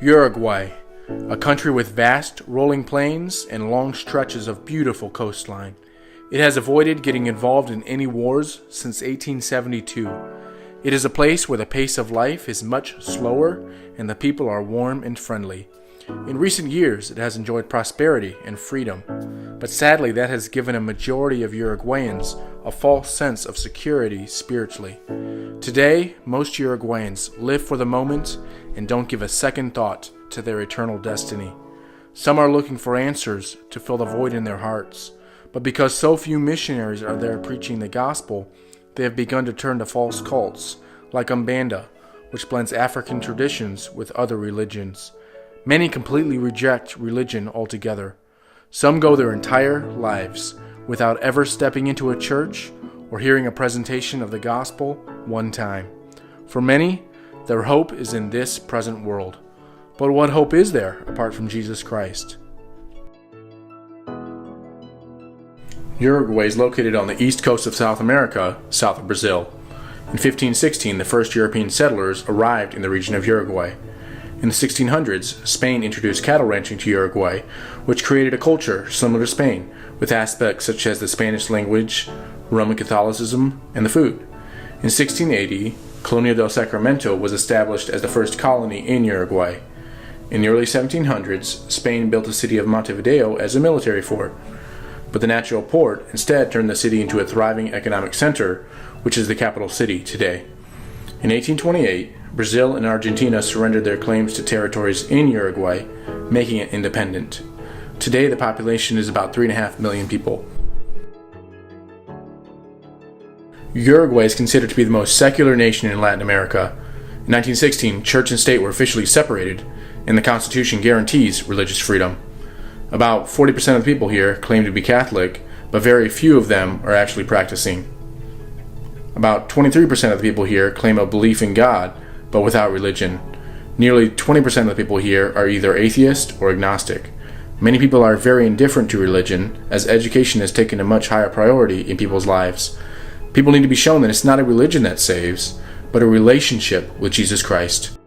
Uruguay, a country with vast rolling plains and long stretches of beautiful coastline. It has avoided getting involved in any wars since 1872. It is a place where the pace of life is much slower and the people are warm and friendly. In recent years, it has enjoyed prosperity and freedom, but sadly that has given a majority of Uruguayans a false sense of security spiritually. Today, most Uruguayans live for the moment and don't give a second thought to their eternal destiny. Some are looking for answers to fill the void in their hearts, but because so few missionaries are there preaching the gospel, they have begun to turn to false cults, like Umbanda, which blends African traditions with other religions. Many completely reject religion altogether. Some go their entire lives without ever stepping into a church or hearing a presentation of the gospel one time. For many, their hope is in this present world. But what hope is there apart from Jesus Christ? Uruguay is located on the east coast of South America, south of Brazil. In 1516, the first European settlers arrived in the region of Uruguay. In the 1600s, Spain introduced cattle ranching to Uruguay, which created a culture similar to Spain, with aspects such as the Spanish language, Roman Catholicism, and the food. In 1680, Colonia del Sacramento was established as the first colony in Uruguay. In the early 1700s, Spain built the city of Montevideo as a military fort, but the natural port instead turned the city into a thriving economic center, which is the capital city today. In 1828, Brazil and Argentina surrendered their claims to territories in Uruguay, making it independent. Today, the population is about 3.5 million people. Uruguay is considered to be the most secular nation in Latin America. In 1916, church and state were officially separated, and the Constitution guarantees religious freedom. About 40% of the people here claim to be Catholic, but very few of them are actually practicing. About 23% of the people here claim a belief in God, but without religion. Nearly 20% of the people here are either atheist or agnostic. Many people are very indifferent to religion, as education has taken a much higher priority in people's lives. People need to be shown that it's not a religion that saves, but a relationship with Jesus Christ.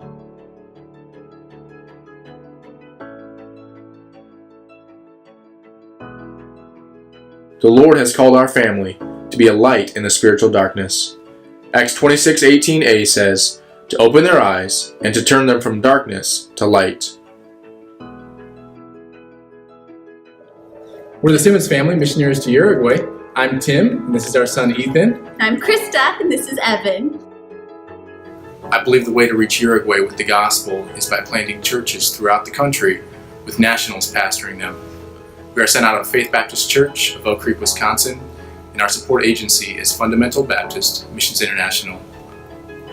The Lord has called our family to be a light in the spiritual darkness. Acts 26:18a says, to open their eyes and to turn them from darkness to light. We're the Simmons family, missionaries to Uruguay. I'm Tim, and this is our son Ethan. I'm Krista, and this is Evan. I believe the way to reach Uruguay with the gospel is by planting churches throughout the country with nationals pastoring them. We are sent out of Faith Baptist Church of Oak Creek, Wisconsin, and our support agency is Fundamental Baptist Missions International.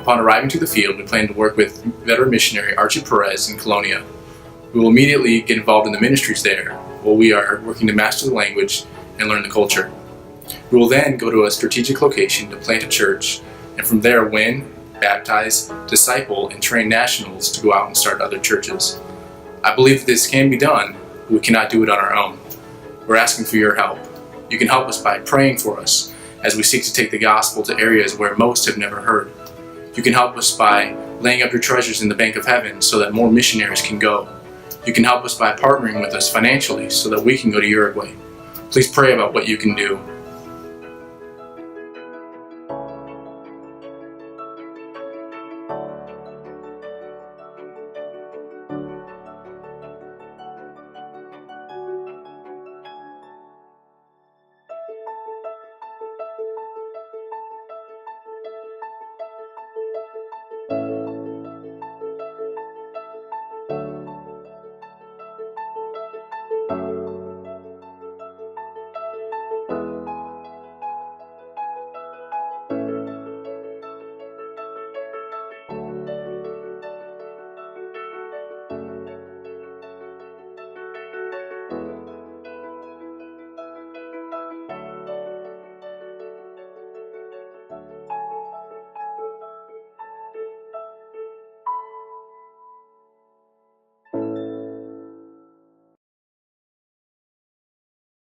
Upon arriving to the field, we plan to work with veteran missionary Archie Perez in Colonia. We will immediately get involved in the ministries there, while we are working to master the language and learn the culture. We will then go to a strategic location to plant a church, and from there win, baptize, disciple, and train nationals to go out and start other churches. I believe that this can be done, but we cannot do it on our own. We're asking for your help. You can help us by praying for us as we seek to take the gospel to areas where most have never heard. You can help us by laying up your treasures in the bank of heaven so that more missionaries can go. You can help us by partnering with us financially so that we can go to Uruguay. Please pray about what you can do.